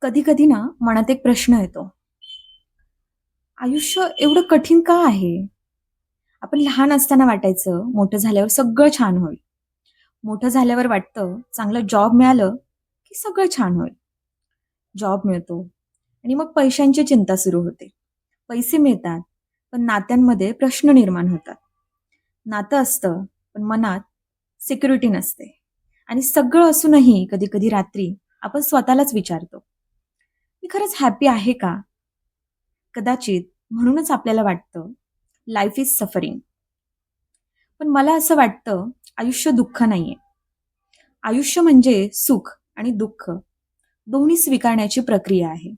कधी कधी ना मनात एक प्रश्न येतो. आयुष्य एवढं कठीण का आहे? आपण लहान असताना वाटायचं मोठं झाल्यावर सगळं छान होईल. मोठं झाल्यावर वाटतं चांगलं जॉब मिळालं की सगळं छान होईल. जॉब मिळतो आणि मग पैशांची चिंता सुरू होते. पैसे मिळतात, पण नात्यांमध्ये प्रश्न निर्माण होतात. नातं असतं, पण मनात सिक्युरिटी नसते. आणि सगळं असूनही कधी कधी रात्री आपण स्वतःलाच विचारतो, मी खरंच हॅपी आहे का? कदाचित म्हणूनच आपल्याला वाटतं लाईफ इज सफरिंग. पण मला असं वाटतं, आयुष्य दुःख नाहीये. आयुष्य म्हणजे सुख आणि दुःख दोन्ही स्वीकारण्याची प्रक्रिया आहे.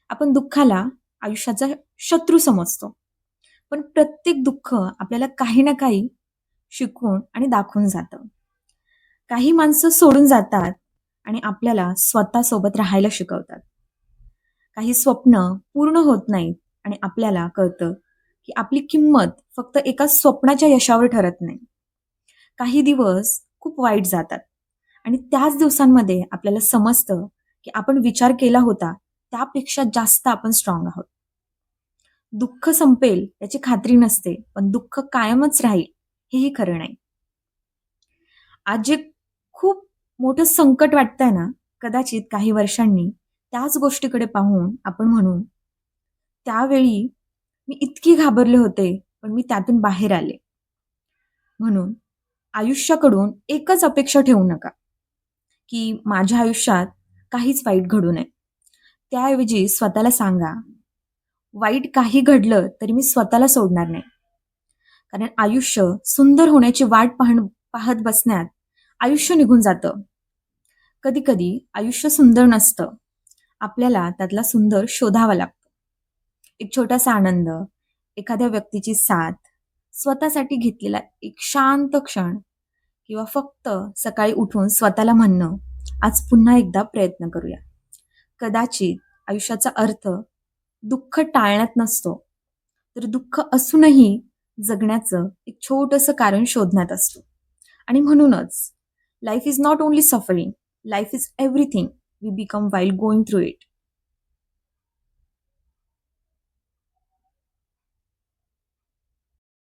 आपण दुःखाला आयुष्याचा शत्रू समजतो, पण प्रत्येक दुःख आपल्याला काही ना काही शिकवून आणि दाखवून जातं. काही माणसं सोडून जातात आणि आपल्याला स्वतःसोबत राहायला शिकवतात. काही स्वप्न पूर्ण होत नाहीत आणि आपल्याला कळतं की आपली किंमत फक्त एका स्वप्नाच्या यशावर ठरत नाही. काही दिवस खूप वाईट जातात आणि त्याच दिवसांमध्ये आपल्याला समजतं की आपण विचार केला होता त्यापेक्षा जास्त आपण स्ट्रॉंग आहोत. दुःख संपेल याची खात्री नसते, पण दुःख कायमच राहील हेही खरं नाही. आज जे खूप मोठं संकट वाटतंय ना, कदाचित काही वर्षांनी त्याच गोष्टीकडे पाहून आपण म्हणू, त्यावेळी मी इतकी घाबरले होते, पण मी त्यातून बाहेर आले. म्हणून आयुष्याकडून एकच अपेक्षा ठेवू नका, की माझ्या आयुष्यात काहीच वाईट घडू नये. त्याऐवजी स्वतःला सांगा, वाईट काही घडलं तरी मी स्वतःला सोडणार नाही. कारण आयुष्य सुंदर होण्याची वाट पाहत बसण्यात आयुष्य निघून जातं. कधी-कधी आयुष्य सुंदर नसतं. आपल्याला त्यातला सुंदर शोधावा लागतो. एक छोटासा आनंद, एखाद्या व्यक्तीची साथ, स्वतःसाठी घेतलेला एक शांत क्षण किंवा फक्त सकाळी उठून स्वतःला म्हणणं, आज पुन्हा एकदा प्रयत्न करूया. कदाचित आयुष्याचा अर्थ दुःख टाळण्यात नसतो, तर दुःख असूनही जगण्याचं एक छोटंसं कारण शोधण्यात असतो. आणि म्हणूनच life is not only suffering, life is everything we become while going through it.